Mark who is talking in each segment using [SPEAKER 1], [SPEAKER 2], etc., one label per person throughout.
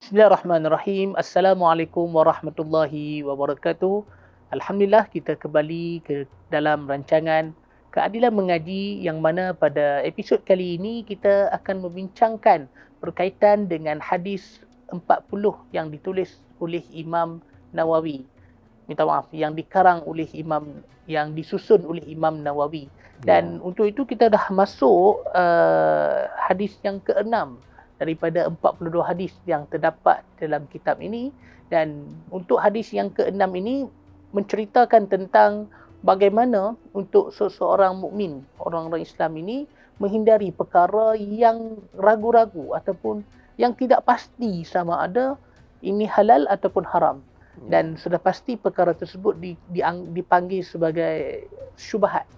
[SPEAKER 1] Bismillahirrahmanirrahim. Assalamualaikum warahmatullahi wabarakatuh. Alhamdulillah kita kembali ke dalam rancangan Keadilan Mengaji yang mana pada episod kali ini kita akan membincangkan berkaitan dengan hadis 40 yang ditulis oleh Imam Nawawi. Minta maaf, yang dikarang oleh yang disusun oleh Imam Nawawi. Dan untuk itu kita dah masuk hadis yang ke-6 daripada 42 hadis yang terdapat dalam kitab ini. Dan untuk hadis yang ke-6 ini menceritakan tentang bagaimana untuk seseorang mukmin, orang-orang Islam ini menghindari perkara yang ragu-ragu ataupun yang tidak pasti sama ada ini halal ataupun haram. Dan sudah pasti perkara tersebut dipanggil sebagai syubhat.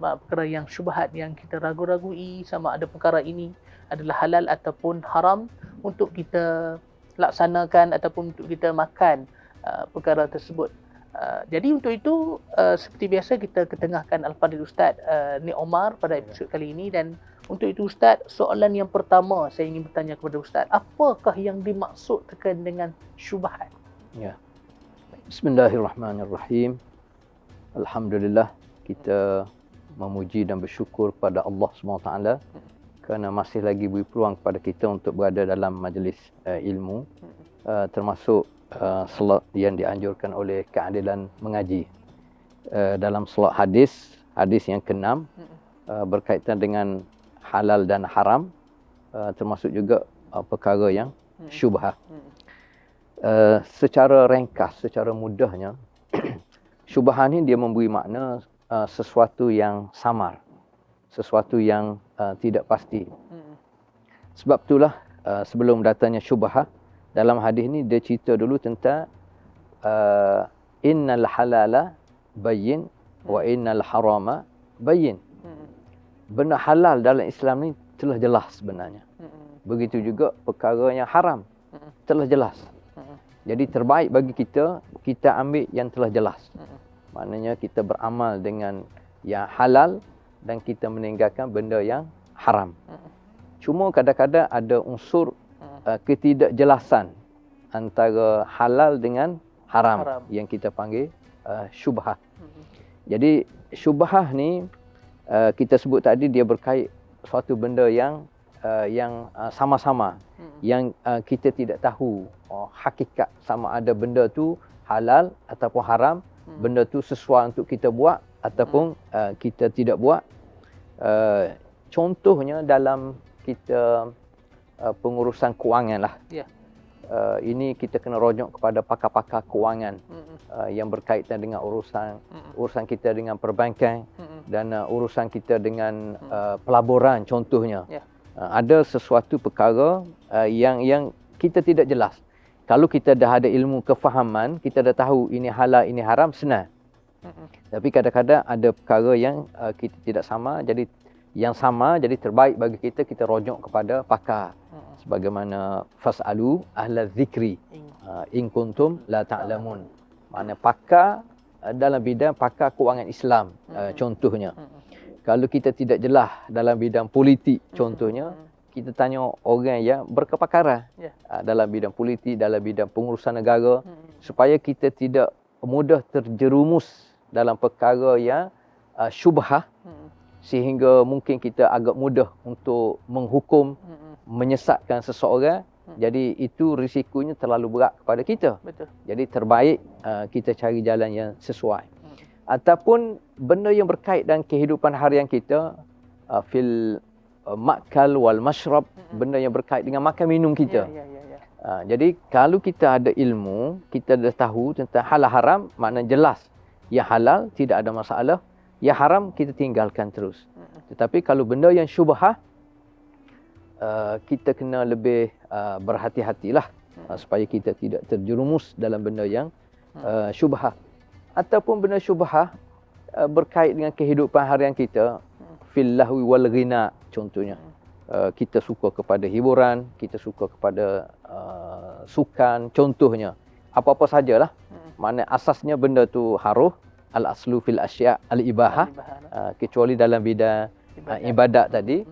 [SPEAKER 1] Perkara yang syubhat, yang kita ragu-ragui sama ada perkara ini adalah halal ataupun haram untuk kita laksanakan ataupun untuk kita makan perkara tersebut. Jadi untuk itu seperti biasa kita ketengahkan Al-Fadhil Ustaz Nik Omar pada episod kali ini. Dan untuk itu Ustaz, soalan yang pertama saya ingin bertanya kepada Ustaz, apakah yang dimaksudkan dengan syubhat?
[SPEAKER 2] Ya. Bismillahirrahmanirrahim. Alhamdulillah, kita memuji dan bersyukur kepada Allah SWT kerana masih lagi beri peluang kepada kita untuk berada dalam majlis ilmu, termasuk slot yang dianjurkan oleh Keadilan Mengaji. Dalam slot hadis yang ke-6 berkaitan dengan halal dan haram, termasuk juga perkara yang syubhat. Secara ringkas, secara mudahnya, syubhat ni dia memberi makna sesuatu yang samar, sesuatu yang tidak pasti. Sebab itulah sebelum datangnya syubhat, dalam hadis ni dia cerita dulu tentang innal halala bayyin wa innal harama bayyin. Benda halal dalam Islam ni telah jelas sebenarnya. Begitu juga perkara yang haram telah jelas. Jadi terbaik bagi kita ambil yang telah jelas. Maknanya kita beramal dengan yang halal dan kita meninggalkan benda yang haram. Cuma kadang-kadang ada unsur ketidakjelasan antara halal dengan haram yang kita panggil syubhat. Jadi syubhat ni kita sebut tadi dia berkait suatu benda yang sama-sama, yang kita tidak tahu hakikat sama ada benda tu halal ataupun haram, benda tu sesuai untuk kita buat ataupun kita tidak buat. Contohnya dalam kita pengurusan kewangan lah. Ini kita kena rujuk kepada pakar-pakar kewangan yang berkaitan dengan urusan kita dengan perbankan dan urusan kita dengan pelaburan contohnya. Ada sesuatu perkara yang kita tidak jelas. Kalau kita dah ada ilmu kefahaman, kita dah tahu ini halal, ini haram, senang. Tapi kadang-kadang ada perkara yang kita tidak sama, jadi yang sama, jadi terbaik bagi kita rujuk kepada pakar. Sebagaimana fas'alu ahla zikri in kuntum la ta'lamun. Maknanya pakar dalam bidang pakar kewangan Islam contohnya. Kalau kita tidak jelas dalam bidang politik contohnya, kita tanya orang yang berkepakaran dalam bidang politik, dalam bidang pengurusan negara, supaya kita tidak mudah terjerumus dalam perkara yang syubhat, sehingga mungkin kita agak mudah untuk menghukum, menyesatkan seseorang. Jadi itu risikonya terlalu berat kepada kita.
[SPEAKER 1] Betul.
[SPEAKER 2] Jadi terbaik kita cari jalan yang sesuai. Ataupun benda yang berkait dengan kehidupan harian kita, fil makal wal mashrab, benda yang berkait dengan makan minum kita. Jadi kalau kita ada ilmu, kita dah tahu tentang halal haram, makna jelas. Yang halal tidak ada masalah, yang haram kita tinggalkan terus. Tetapi kalau benda yang syubhat, kita kena lebih berhati-hatilah supaya kita tidak terjerumus dalam benda yang syubhat. Ataupun benda syubhat berkait dengan kehidupan harian kita, fil lahwi wal ghina contohnya. Kita suka kepada hiburan, kita suka kepada sukan contohnya. Apa-apa sajalah. Makna asasnya benda tu haruh, al aslu fil asya' al ibahah, kecuali dalam bidang ibadat tadi.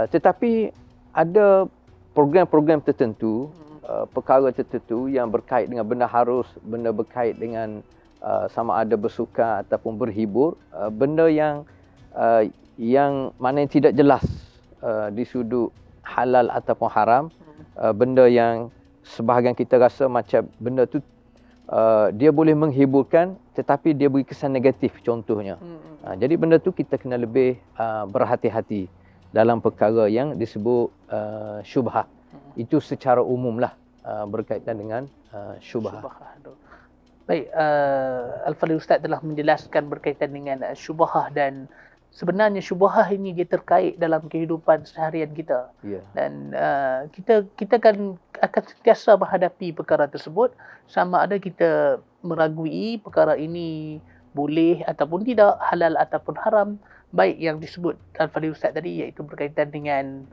[SPEAKER 2] Tetapi ada program-program tertentu perkara tertentu yang berkait dengan benda harus, benda berkait dengan sama ada bersuka ataupun berhibur, benda yang mana yang tidak jelas di sudut halal ataupun haram, benda yang sebahagian kita rasa macam benda tu dia boleh menghiburkan tetapi dia beri kesan negatif contohnya. Jadi benda tu kita kena lebih berhati-hati dalam perkara yang disebut syubhah. Itu secara umumlah berkaitan dengan syubhah.
[SPEAKER 1] Baik, Al-Fadhil Ustaz telah menjelaskan berkaitan dengan syubhah, dan sebenarnya syubhah ini dia terkait dalam kehidupan seharian kita. Dan kita akan sentiasa menghadapi perkara tersebut, sama ada kita meragui perkara ini boleh ataupun tidak, halal ataupun haram. Baik yang disebut Al-Fadhil Ustaz tadi, iaitu berkaitan dengan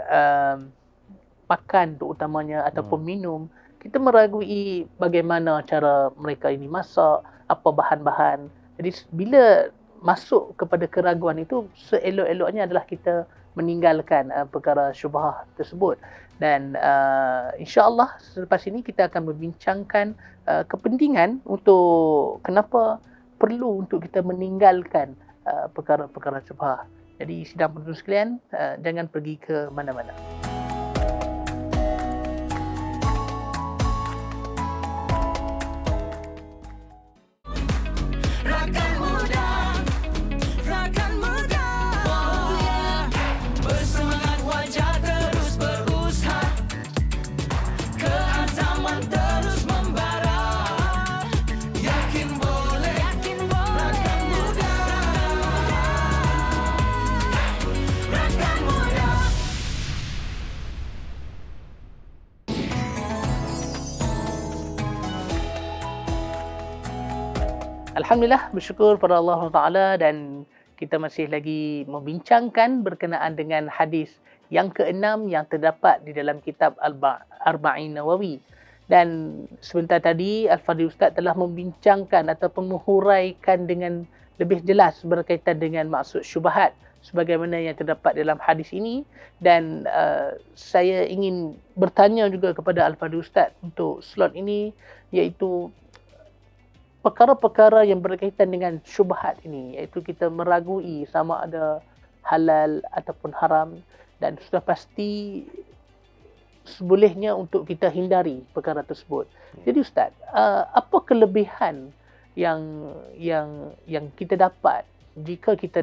[SPEAKER 1] makan terutamanya ataupun minum. Kita meragui bagaimana cara mereka ini masak, apa bahan-bahan. Jadi bila masuk kepada keraguan itu, seelok-eloknya adalah kita meninggalkan perkara syubhah tersebut. Dan insya-Allah selepas ini kita akan membincangkan kepentingan untuk kenapa perlu untuk kita meninggalkan perkara-perkara syubhah. Jadi sidang penonton sekalian, jangan pergi ke mana-mana. Alhamdulillah, bersyukur pada Allah Taala, dan kita masih lagi membincangkan berkenaan dengan hadis yang ke-6 yang terdapat di dalam kitab Arba'in Nawawi. Dan sebentar tadi Al-Fadhil Ustaz telah membincangkan ataupun menghuraikan dengan lebih jelas berkaitan dengan maksud syubhat sebagaimana yang terdapat dalam hadis ini. Dan saya ingin bertanya juga kepada Al-Fadhil Ustaz untuk slot ini, iaitu perkara-perkara yang berkaitan dengan syubhat ini, iaitu kita meragui sama ada halal ataupun haram, dan sudah pasti sebolehnya untuk kita hindari perkara tersebut. Jadi Ustaz, apa kelebihan yang kita dapat jika kita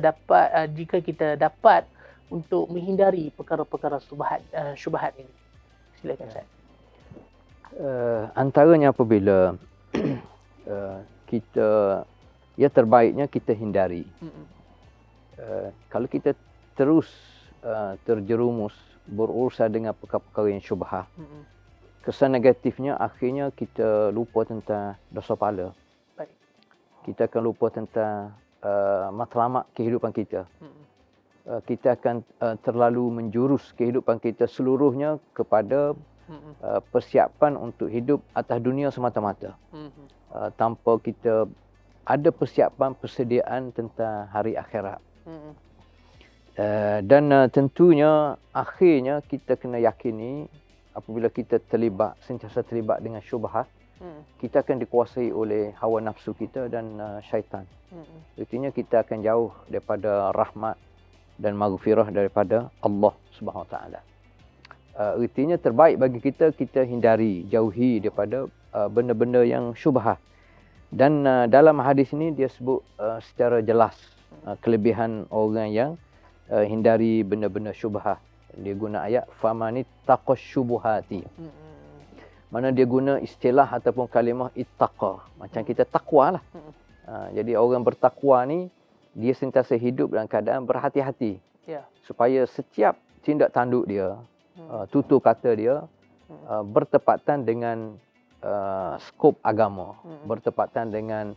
[SPEAKER 1] dapat untuk menghindari perkara-perkara syubhat ini? Silakan Ustaz.
[SPEAKER 2] Antaranya apabila terbaiknya kita hindari. Kalau kita terus terjerumus berurusan dengan perkara-perkara yang syubhah, kesan negatifnya akhirnya kita lupa tentang dosa pahala.
[SPEAKER 1] Baik.
[SPEAKER 2] Kita akan lupa tentang matlamat kehidupan kita. Kita akan terlalu menjurus kehidupan kita seluruhnya kepada persiapan untuk hidup atas dunia semata-mata. Tanpa kita ada persiapan, persediaan tentang hari akhirat. Dan tentunya akhirnya kita kena yakini apabila kita sentiasa terlibat dengan syubhat, kita akan dikuasai oleh hawa nafsu kita dan syaitan. Artinya kita akan jauh daripada rahmat dan maghfirah daripada Allah Subhanahu Wa Taala. Artinya terbaik bagi kita hindari, jauhi daripada benda-benda yang syubhat. Dan dalam hadis ini dia sebut secara jelas kelebihan orang yang hindari benda-benda syubhat. Dia guna ayat famanit taqash syubuhati. Mana dia guna istilah ataupun kalimah ittaqa. Macam kita takwa lah. Jadi orang bertakwa ni dia sentiasa hidup dalam keadaan berhati-hati. Supaya setiap tindak tanduk dia, tutur kata dia bertepatan dengan skop agama, bertepatan dengan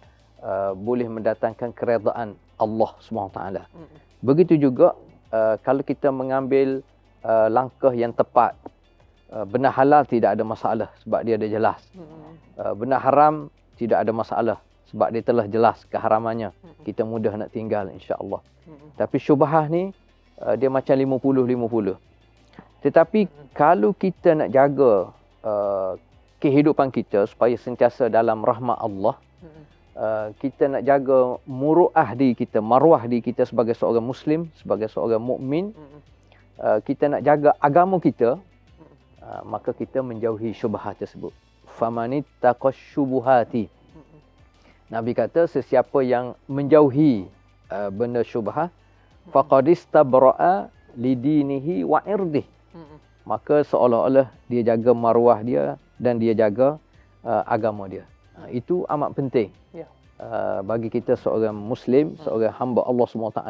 [SPEAKER 2] boleh mendatangkan keredaan Allah SWT. Begitu juga kalau kita mengambil langkah yang tepat, benda halal tidak ada masalah sebab dia ada jelas. Benda haram tidak ada masalah sebab dia telah jelas keharamannya. Kita mudah nak tinggal insya-Allah. Tapi syubhah ni dia macam 50-50. Tetapi kalau kita nak jaga kehidupan kita supaya sentiasa dalam rahmat Allah. Kita nak jaga muruah diri kita, maruah diri kita sebagai seorang Muslim, sebagai seorang mukmin. Kita nak jaga agama kita, maka kita menjauhi syubhat tersebut. Famanittaqash syubuhati. Nabi kata sesiapa yang menjauhi benda syubhat, faqad istabra'a lidinihi wa irdih. Maka seolah-olah dia jaga maruah dia dan dia jaga agama dia. Itu amat penting. Bagi kita seorang Muslim, seorang hamba Allah SWT,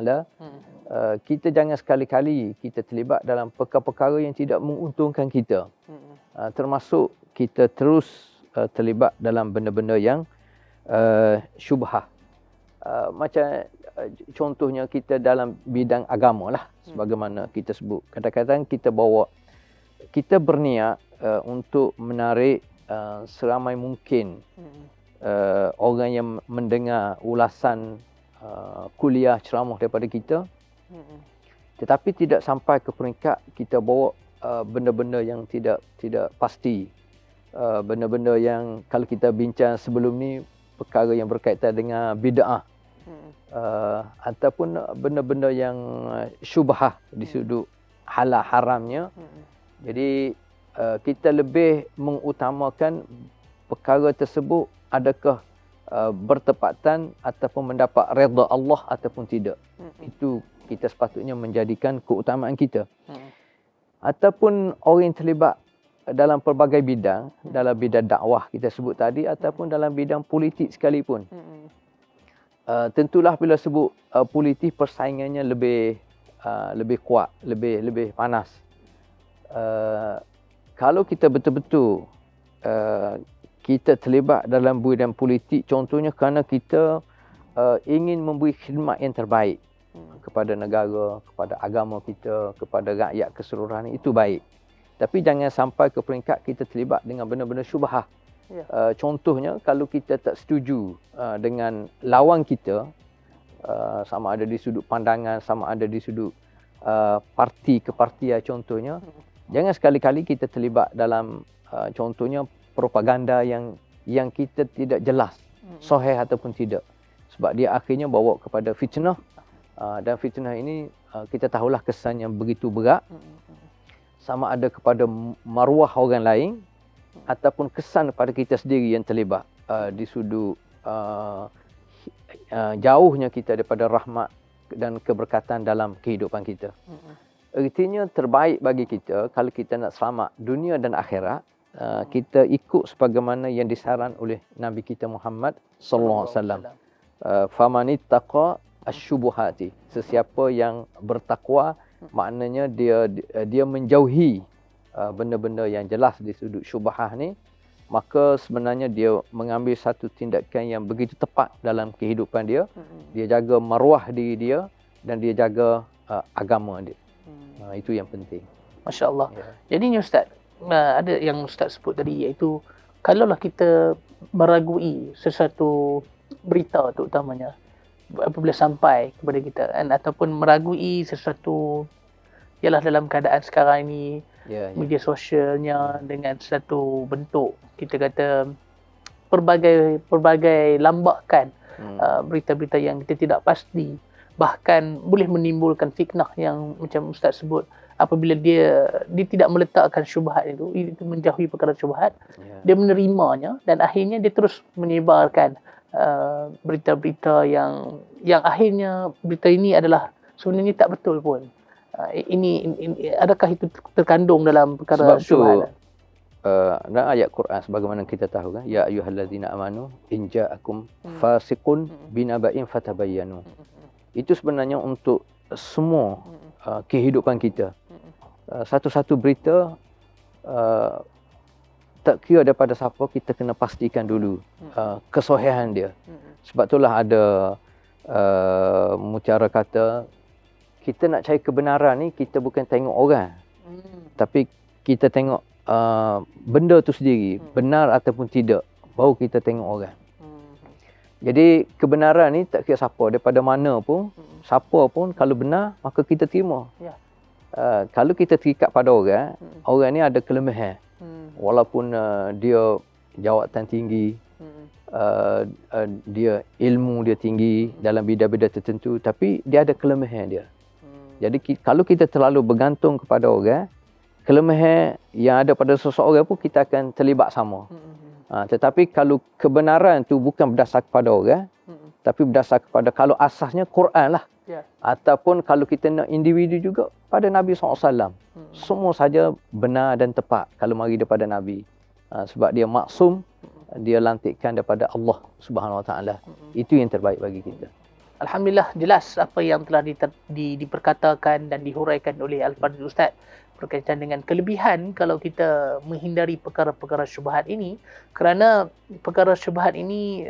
[SPEAKER 2] kita jangan sekali-kali kita terlibat dalam perkara-perkara yang tidak menguntungkan kita. Termasuk kita terus terlibat dalam benda-benda yang syubhah. Macam contohnya kita dalam bidang agama lah, sebagaimana kita sebut. Kadang-kadang kita berniat untuk menarik seramai mungkin orang yang mendengar ulasan kuliah ceramah daripada kita, tetapi tidak sampai ke peringkat kita bawa benda-benda yang tidak pasti, benda-benda yang kalau kita bincang sebelum ni perkara yang berkaitan dengan bid'ah, ataupun benda-benda yang syubhah di sudut halal haramnya. Jadi kita lebih mengutamakan perkara tersebut adakah bertepatan ataupun mendapat redha Allah ataupun tidak. Itu kita sepatutnya menjadikan keutamaan kita. Ataupun orang yang terlibat dalam pelbagai bidang, dalam bidang dakwah kita sebut tadi, ataupun dalam bidang politik sekalipun. Tentulah bila sebut politik, persaingannya lebih kuat, lebih panas. Kalau kita betul-betul kita terlibat dalam bidang politik, contohnya kerana kita ingin memberi khidmat yang terbaik kepada negara, kepada agama kita, kepada rakyat keseluruhan, itu baik. Tapi jangan sampai ke peringkat kita terlibat dengan benda-benda syubhah. Contohnya kalau kita tak setuju dengan lawan kita, sama ada di sudut pandangan, sama ada di sudut parti kepartian contohnya, jangan sekali-kali kita terlibat dalam contohnya propaganda yang kita tidak jelas sahih ataupun tidak, sebab dia akhirnya bawa kepada fitnah, dan fitnah ini kita tahulah kesan yang begitu berat, sama ada kepada maruah orang lain ataupun kesan kepada kita sendiri yang terlibat di sudut jauhnya kita daripada rahmat dan keberkatan dalam kehidupan kita. Artinya terbaik bagi kita kalau kita nak selamat dunia dan akhirat, kita ikut sebagaimana yang disaran oleh Nabi kita Muhammad sallallahu alaihi wasallam. Famanittaqa asyubuhati. Sesiapa yang bertakwa, maknanya dia menjauhi benda-benda yang jelas di sudut syubhah ni, maka sebenarnya dia mengambil satu tindakan yang begitu tepat dalam kehidupan dia. Dia jaga maruah diri dia dan dia jaga agama dia. Itu yang penting.
[SPEAKER 1] Masya-Allah. Jadi ni Ustaz, ada yang Ustaz sebut tadi, iaitu kalaulah kita meragui sesuatu berita terutamanya apabila sampai kepada kita kan, ataupun meragui sesuatu, ialah dalam keadaan sekarang ini media sosialnya dengan satu bentuk kita kata pelbagai lambakan berita-berita yang kita tidak pasti, bahkan boleh menimbulkan fitnah yang macam Ustaz sebut. Apabila dia tidak meletakkan syubhat itu menjauhi perkara syubhat, dia menerimanya dan akhirnya dia terus menyebarkan berita-berita yang akhirnya berita ini adalah sebenarnya tak betul pun. Ini adakah itu terkandung dalam perkara syubhat?
[SPEAKER 2] Dalam ayat Quran sebagaimana kita tahu kan, ya ayyuhallazina amanu in ja'akum fasiqun binaba'in fatabayyanu. Itu sebenarnya untuk semua kehidupan kita. Satu-satu berita, tak kira daripada siapa, kita kena pastikan dulu kesahihan dia. Sebab itulah ada mutiara kata, kita nak cari kebenaran ni, kita bukan tengok orang, tapi kita tengok benda tu sendiri, benar ataupun tidak, baru kita tengok orang. Jadi kebenaran ni tak kira siapa, daripada mana pun, siapa pun, kalau benar maka kita terima. Kalau kita terikat pada orang, orang ni ada kelemahan. Walaupun dia jawatan tinggi, dia ilmu dia tinggi dalam bidang-bidang tertentu, tapi dia ada kelemahan dia. Jadi kalau kita terlalu bergantung kepada orang, kelemahan yang ada pada seseorang pun kita akan terlibat sama. Tetapi kalau kebenaran tu bukan berdasar kepada orang, tapi berdasar kepada, kalau asasnya Quran lah. Ataupun kalau kita nak individu juga pada Nabi SAW. Semua saja benar dan tepat kalau mari daripada Nabi. Sebab dia maksum, dia lantikkan daripada Allah Subhanahu Wa Taala. Itu yang terbaik bagi kita.
[SPEAKER 1] Alhamdulillah, jelas apa yang telah diperkatakan dan dihuraikan oleh Al-Fadhil Ustaz berkaitan dengan kelebihan kalau kita menghindari perkara-perkara syubhat ini, kerana perkara syubhat ini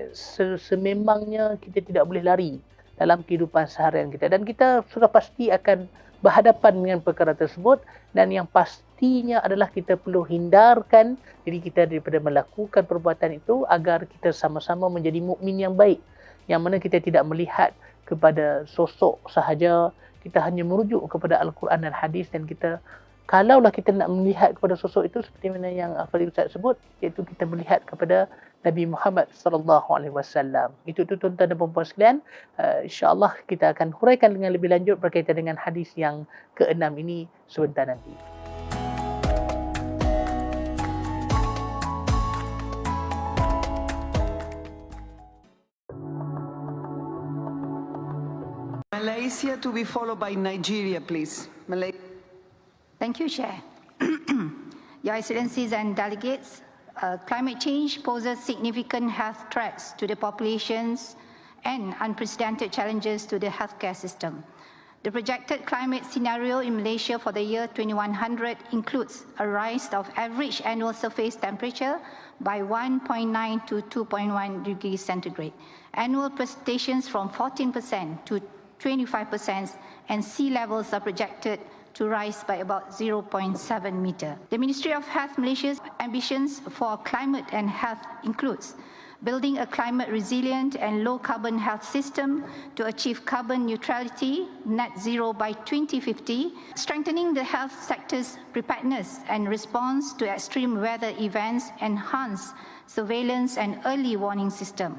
[SPEAKER 1] sememangnya kita tidak boleh lari dalam kehidupan seharian kita, dan kita sudah pasti akan berhadapan dengan perkara tersebut, dan yang pastinya adalah kita perlu hindarkan diri kita daripada melakukan perbuatan itu agar kita sama-sama menjadi mukmin yang baik, yang mana kita tidak melihat kepada sosok sahaja, kita hanya merujuk kepada Al-Quran dan hadis, dan kita, kalaulah kita nak melihat kepada sosok itu seperti mana yang Al-Fadhil Ustaz sebut, iaitu kita melihat kepada Nabi Muhammad sallallahu alaihi wasallam. Itu tuan-tuan dan puan-puan sekalian, insya-Allah kita akan huraikan dengan lebih lanjut berkaitan dengan hadis yang ke-6 ini sebentar nanti.
[SPEAKER 3] Malaysia to be followed by Nigeria, please.
[SPEAKER 4] Thank you, Chair. Your Excellencies and delegates, climate change poses significant health threats to the populations and unprecedented challenges to the healthcare system. The projected climate scenario in Malaysia for the year 2100 includes a rise of average annual surface temperature by 1.9 to 2.1 degrees centigrade, annual precipitations from 14% to 25%, and sea levels are projected to rise by about 0.7 meter. The Ministry of Health Malaysia's ambitions for climate and health includes building a climate resilient and low carbon health system to achieve carbon neutrality, net zero by 2050, strengthening the health sector's preparedness and response to extreme weather events, enhance surveillance and early warning system,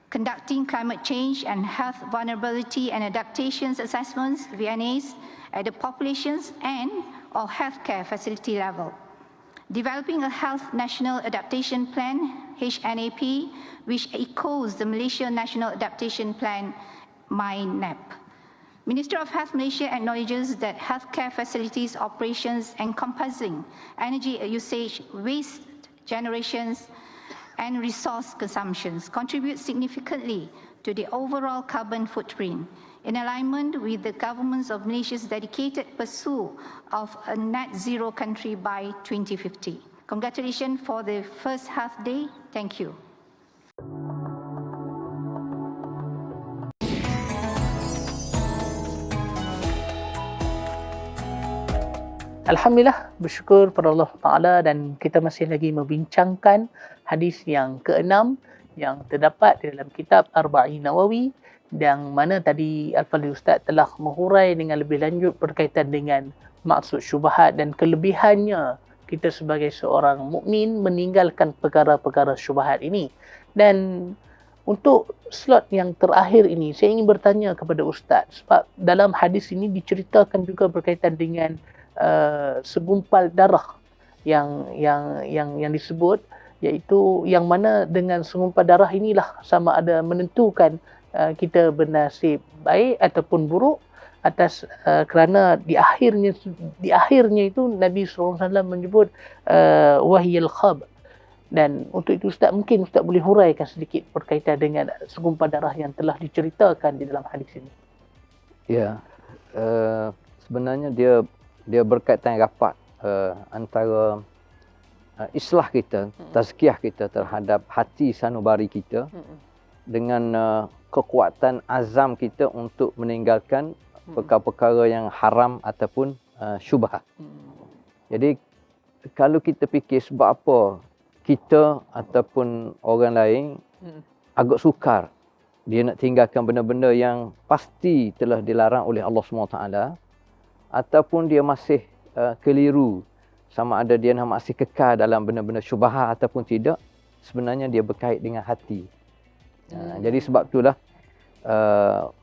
[SPEAKER 4] conducting climate change and health vulnerability and adaptations assessments, VNAs, at the populations and or healthcare facility level. Developing a Health National Adaptation Plan, HNAP, which echoes the Malaysia National Adaptation Plan, MyNAP. Minister of Health Malaysia acknowledges that healthcare facilities operations encompassing energy usage, waste generations, and resource consumptions contribute significantly to the overall carbon footprint, in alignment with the governments of Malaysia's dedicated pursuit of a net zero country by 2050. Congratulations for the first half day. Thank you.
[SPEAKER 1] Alhamdulillah, bersyukur pada Allah Ta'ala, dan kita masih lagi membincangkan hadis yang ke-6 yang terdapat di dalam kitab Arba'in Nawawi, yang mana tadi Al-Fadhil Ustaz telah menghurai dengan lebih lanjut berkaitan dengan maksud syubhat dan kelebihannya kita sebagai seorang mukmin meninggalkan perkara-perkara syubhat ini. Dan untuk slot yang terakhir ini, saya ingin bertanya kepada Ustaz, sebab dalam hadis ini diceritakan juga berkaitan dengan segumpal darah yang disebut, iaitu yang mana dengan segumpal darah inilah sama ada menentukan kita bernasib baik ataupun buruk atas kerana di akhirnya itu Nabi SAW menyebut wahiyal khab. Dan untuk itu Ustaz, mungkin Ustaz boleh huraikan sedikit berkaitan dengan segumpal darah yang telah diceritakan di dalam hadis ini.
[SPEAKER 2] Ya, sebenarnya dia berkaitan rapat antara islah kita, tazkiyah kita terhadap hati sanubari kita dengan kekuatan azam kita untuk meninggalkan perkara-perkara yang haram ataupun syubhat. Jadi kalau kita fikir sebab apa kita ataupun orang lain agak sukar dia nak tinggalkan benda-benda yang pasti telah dilarang oleh Allah SWT, ataupun dia masih keliru, sama ada dia masih kekal dalam benda-benda syubhat ataupun tidak, sebenarnya dia berkait dengan hati. Jadi sebab itulah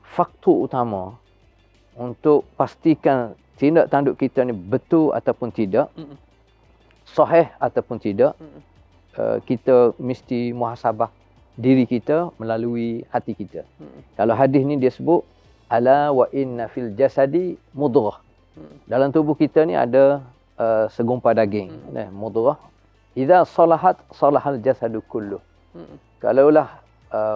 [SPEAKER 2] faktor utama untuk pastikan tindak tanduk kita ni betul ataupun tidak, sahih ataupun tidak, kita mesti muhasabah diri kita melalui hati kita. Kalau hadis ni dia sebut ala wa inna fil jasadi mudghah. Dalam tubuh kita ni ada segumpal daging, mudghah. Idza salahat salahal jasadu kullu. Kalaulah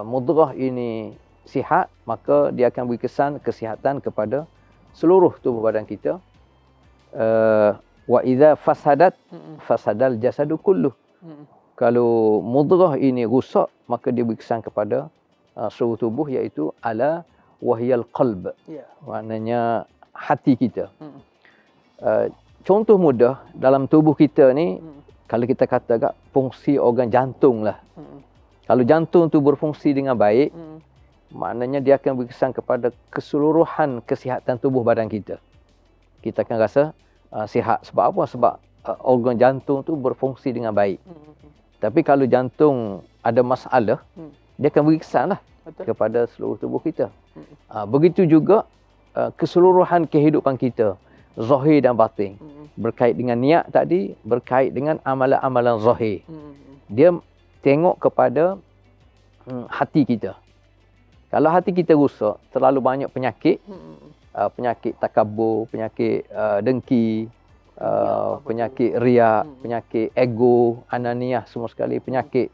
[SPEAKER 2] mudghah ini sihat, maka dia akan beri kesan kesihatan kepada seluruh tubuh badan kita. Wa idza fasadat fasadal jasadu kullu. Kalau mudghah ini rusak, maka dia beri kesan kepada seluruh tubuh, iaitu ala wahyal qalb. Maknanya hati kita. Contoh mudah dalam tubuh kita ni, kalau kita kata fungsi organ jantung lah. Kalau jantung tu berfungsi dengan baik, maknanya dia akan berkesan kepada keseluruhan kesihatan tubuh badan kita. Kita akan rasa sihat. Sebab apa? Sebab organ jantung tu berfungsi dengan baik. Tapi kalau jantung ada masalah, dia akan beri kesan lah kepada seluruh tubuh kita. Begitu juga keseluruhan kehidupan kita, zahir dan batin. Berkait dengan niat tadi, berkait dengan amalan-amalan zahir. Dia tengok kepada hati kita. Kalau hati kita rusak, terlalu banyak penyakit, penyakit takabur, penyakit dengki, penyakit riak, penyakit ego, ananiah semua sekali, penyakit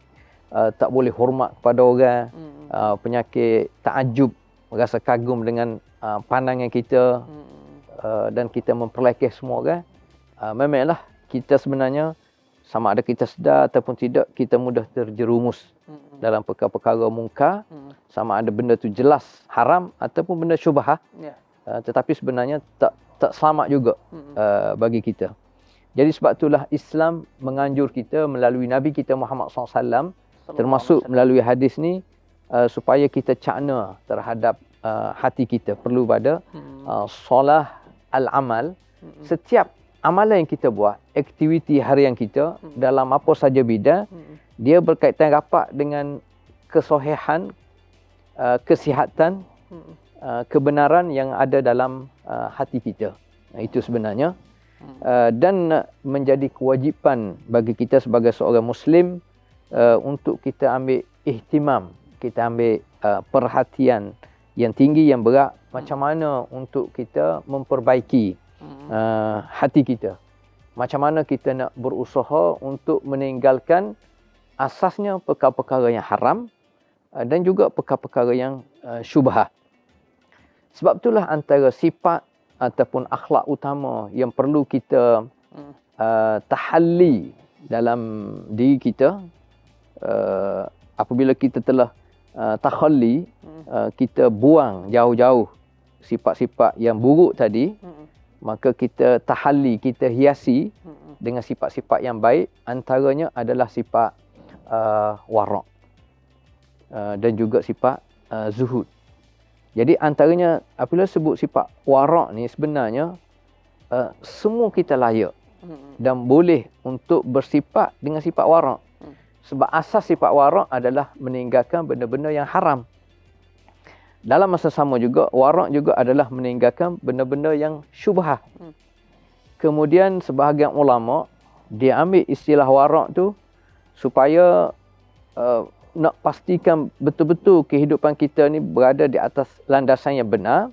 [SPEAKER 2] tak boleh hormat kepada orang, penyakit takjub, rasa kagum dengan pandangan kita, dan kita memperlekeh semua orang. Memanglah kita sebenarnya, sama ada kita sedar ataupun tidak, kita mudah terjerumus dalam perkara-perkara mungkar, sama ada benda tu jelas haram ataupun benda syubhat, tetapi sebenarnya tak selamat juga bagi kita. Jadi sebab itulah Islam menganjur kita melalui Nabi kita Muhammad SAW, termasuk melalui hadis ni, supaya kita cakna terhadap hati kita. Perlu pada solah al-amal. Setiap amalan yang kita buat, aktiviti harian kita dalam apa saja bidang, dia berkaitan rapat dengan kesohihan, kesihatan, kebenaran yang ada dalam hati kita. Itu sebenarnya. Dan menjadi kewajipan bagi kita sebagai seorang Muslim untuk kita ambil ihtimam, kita ambil perhatian yang tinggi, yang berat, macam mana untuk kita memperbaiki hati kita. Macam mana kita nak berusaha untuk meninggalkan asasnya perkara-perkara yang haram dan juga perkara-perkara yang syubhat. Sebab itulah antara sifat ataupun akhlak utama yang perlu kita tahalli dalam diri kita. Apabila kita telah takhalli, kita buang jauh-jauh sifat-sifat yang buruk tadi, maka kita tahalli, kita hiasi dengan sifat-sifat yang baik. Antaranya adalah sifat wara' dan juga sifat zuhud. Jadi antaranya, apabila sebut sifat wara' ni, sebenarnya semua kita layak dan boleh untuk bersifat dengan sifat wara'. Sebab asas sifat wara' adalah meninggalkan benda-benda yang haram. Dalam masa sama juga, wara' juga adalah meninggalkan benda-benda yang syubhat. Kemudian sebahagian ulama, dia ambil istilah wara' tu supaya nak pastikan betul-betul kehidupan kita ni berada di atas landasan yang benar.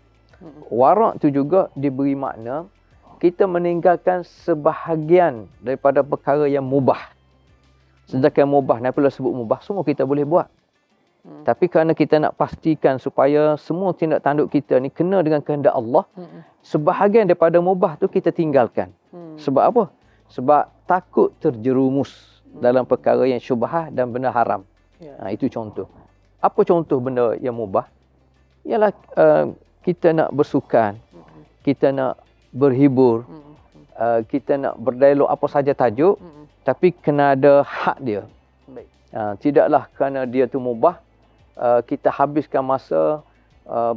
[SPEAKER 2] Wara' tu juga diberi makna kita meninggalkan sebahagian daripada perkara yang mubah. Sedangkan mubah, apabila sebut mubah, semua kita boleh buat. Tapi kerana kita nak pastikan supaya semua tindak tanduk kita ni kena dengan kehendak Allah, sebahagian daripada mubah tu kita tinggalkan. Sebab apa? Sebab takut terjerumus dalam perkara yang syubhat dan benda haram. Itu contoh. Apa contoh benda yang mubah? Ialah kita nak bersukan, kita nak berhibur, kita nak berdialog apa saja tajuk, tapi kena ada hak dia. Tidaklah kerana dia tu mubah, kita habiskan masa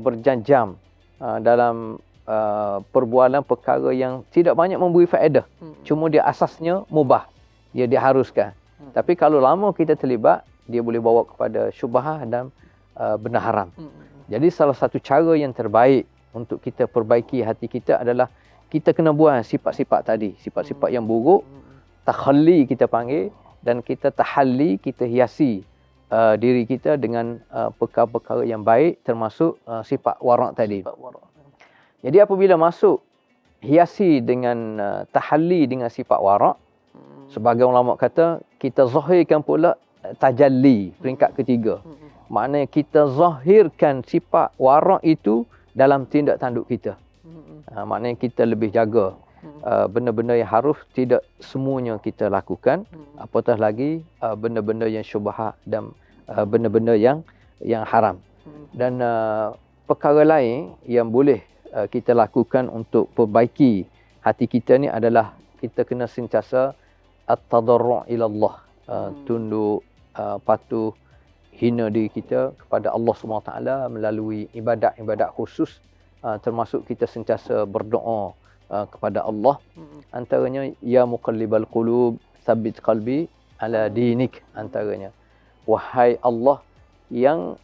[SPEAKER 2] berjam-jam dalam perbualan perkara yang tidak banyak memberi faedah. Cuma dia asasnya mubah. Dia diharuskan. Tapi kalau lama kita terlibat, dia boleh bawa kepada syubhah dan benda haram. Jadi salah satu cara yang terbaik untuk kita perbaiki hati kita adalah kita kena buang sifat-sifat tadi. Sifat-sifat yang buruk, takhalli kita panggil, dan kita tahalli, kita hiasi diri kita dengan perkara-perkara yang baik, termasuk sifat warak tadi. Jadi apabila masuk hiasi dengan tahalli dengan sifat warak, sebagai ulama kata, kita zahirkan pula tajalli, peringkat ketiga. Maknanya kita zahirkan sifat warak itu dalam tindak tanduk kita. Maknanya kita lebih jaga benda-benda yang harus tidak semuanya kita lakukan, apatah lagi benda-benda yang syubhat dan benda-benda yang haram. Dan perkara lain yang boleh kita lakukan untuk perbaiki hati kita ni adalah kita kena sentiasa at-tadarru' ila Allah, tunduk, patuh, hina diri kita kepada Allah SWT melalui ibadat-ibadat khusus, termasuk kita sentiasa berdoa kepada Allah. Antaranya, ya muqallibal qulub tsabbit qalbi ala dinik, antaranya. Wahai Allah yang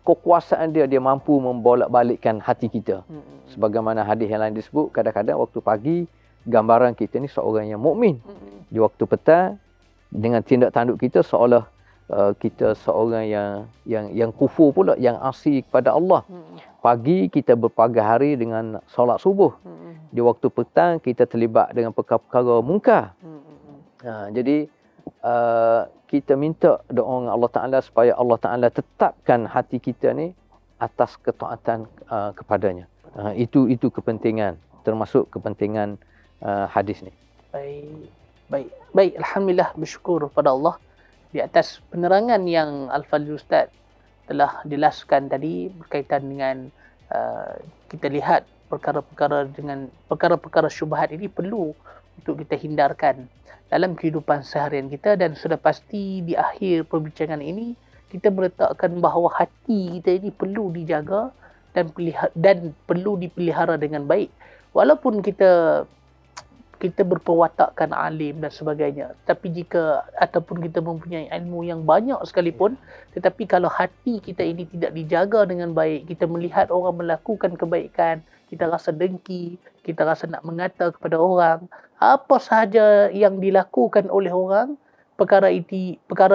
[SPEAKER 2] kekuasaan dia mampu membolak-balikkan hati kita. Sebagaimana hadis yang lain disebut, kadang-kadang waktu pagi gambaran kita ni seorang yang mukmin. Di waktu petang dengan tindak tanduk kita seolah kita seorang yang kufur pula, yang asi kepada Allah. Pagi kita berpagi hari dengan solat subuh. Di waktu petang kita terlibat dengan perkara-perkara mungkar. Jadi kita minta doa dengan Allah Ta'ala supaya Allah Ta'ala tetapkan hati kita ni atas ketaatan kepadanya. Itu kepentingan, termasuk kepentingan hadis ni.
[SPEAKER 1] Baik. Alhamdulillah, bersyukur pada Allah di atas penerangan yang Al-Fadhil Ustaz telah jelaskan tadi berkaitan dengan kita lihat perkara-perkara syubhat ini perlu untuk kita hindarkan dalam kehidupan seharian kita, dan sudah pasti di akhir perbincangan ini kita meletakkan bahawa hati kita ini perlu dijaga dan perlu dipelihara dengan baik. Walaupun kita berperwatakan alim dan sebagainya, tapi ataupun kita mempunyai ilmu yang banyak sekalipun, tetapi kalau hati kita ini tidak dijaga dengan baik, kita melihat orang melakukan kebaikan, kita rasa dengki, kita rasa nak mengata kepada orang, apa sahaja yang dilakukan oleh orang, perkara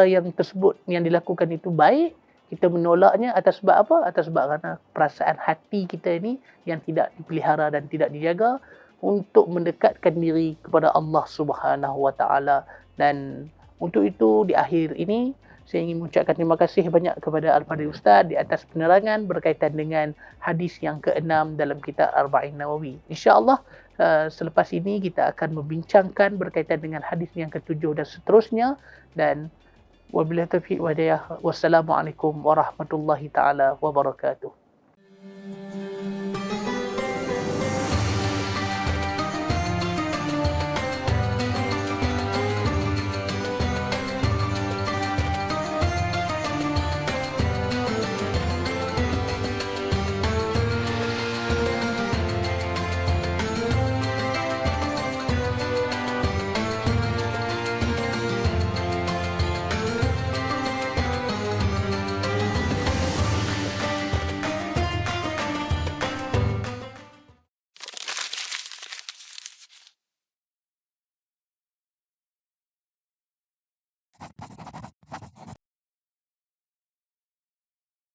[SPEAKER 1] yang tersebut yang dilakukan itu baik, kita menolaknya atas sebab apa? Atas sebab kerana perasaan hati kita ini yang tidak dipelihara dan tidak dijaga untuk mendekatkan diri kepada Allah Subhanahu Wa Taala. Dan untuk itu di akhir ini saya ingin mengucapkan terima kasih banyak kepada Al-Fadhil Ustaz di atas penerangan berkaitan dengan hadis yang ke-6 dalam kitab Arba'in Nawawi. InsyaAllah selepas ini kita akan membincangkan berkaitan dengan hadis yang ke-7 dan seterusnya. Dan wabillahi taufiq wa hidayah. Wassalamualaikum warahmatullahi taala wabarakatuh.